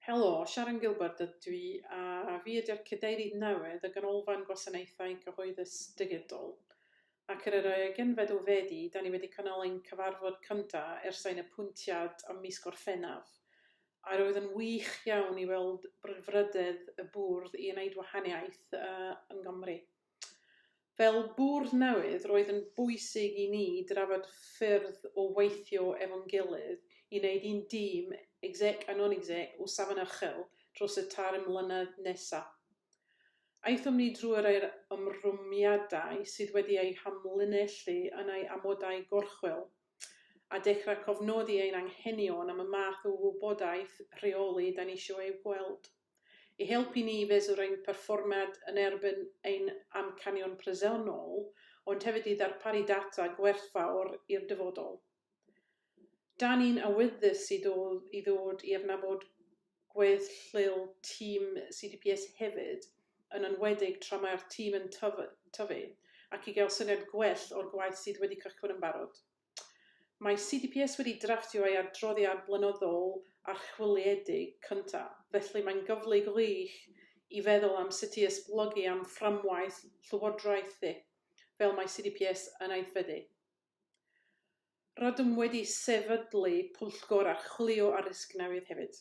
Helo, Sharon Gilbert ydw i, a fi ydy'r cadeirydd newydd y Canolfan Gwasanaethau Cyhoeddus Digidol. Ac ar yr 20 o Fedi, da ni wedi cynnal ein cyfarfod cyntaf ers ein apwyntiad am mis Gorffennaf. A roedd yn wych iawn i weld brifrydydd y bwrdd i wneud wahaniaeth yn Gymru. Fel bwrdd newydd, roedd yn bwysig i ni drafod ffyrdd o weithio efo'n gilydd i wneud un dîm, exec a non-exec, o safon uchel dros y tair mlynedd nesaf. Aethom ni drwy'r ymrwmiadau sydd wedi eu hamlinellu yn eu amodau gorchwel a dechrau cofnodi ein anghenion am y math o wybodaeth rheoli da ni eisiau ei gweld. I helpu ni fesur ein perfformiad yn erbyn ein amcanion presennol, ond hefyd i ddarparu data gwerthfawr i'r dyfodol. Da ni'n awyddus i ddod i adnabod gweithio tîm CDPS hefyd, yn enwedig tra mae'r tîm yn tyfu, ac i gael syniad gwell o'r gwaith sydd wedi cychwyn yn barod. Mae CDPS wedi drafftio ei adroddiad blynyddol archwiliedig cyntaf, felly mae'n gyfle gwych i feddwl am sut i esblygu am fframwaith llywodraethu, fel mae CDPS yn aeddfedu. Rydym wedi sefydlu pwyllgor archwilio addysg newydd hefyd.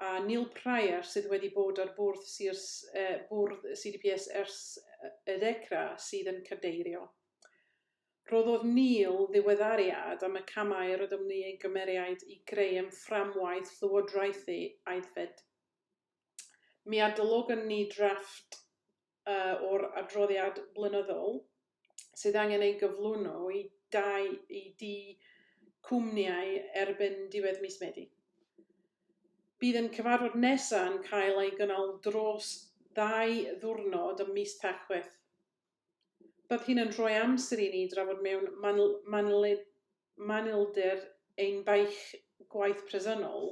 A Neil Pryor sydd wedi bod ar bwrdd CDPS ers y dechrau sydd yn cadeirio. Roddodd Neil ddiweddariad am y camau rydym ni ei gymeriad i greu am fframwaith llywodraethu aeddfed. Mi adolygon ni drafft o'r adroddiad blynyddol sydd angen ei gyflwyno i cwmniau erbyn diwedd mis Medi. Bydd yn cyfarfod nesaf yn cael ei gynnal dros 2 ddiwrnod ym mis Tachwedd. Bydd hyn yn rhoi amser i ni drafod mewn manylder ein baich gwaith presennol,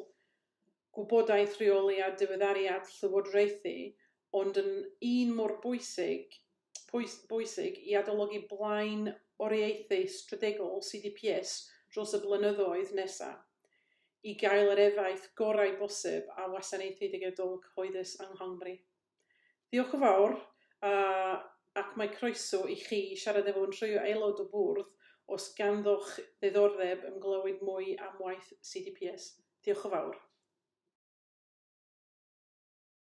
gwybodaeth rheoli a diweddariad llywodraethu, ond yn un mor bwysig i adolygu blaen oriaethu strategol CDPS dros y blynyddoedd nesaf, i gael yr effaith gorau bosib a wasanaethu digidol cyhoeddus yng Nghymru. Diolch yn fawr, ac mae croeso i chi siarad efo rhyw aelod o bwrdd os ganddoch ddiddordeb yn glywed mwy am waith CDPS. Diolch yn fawr.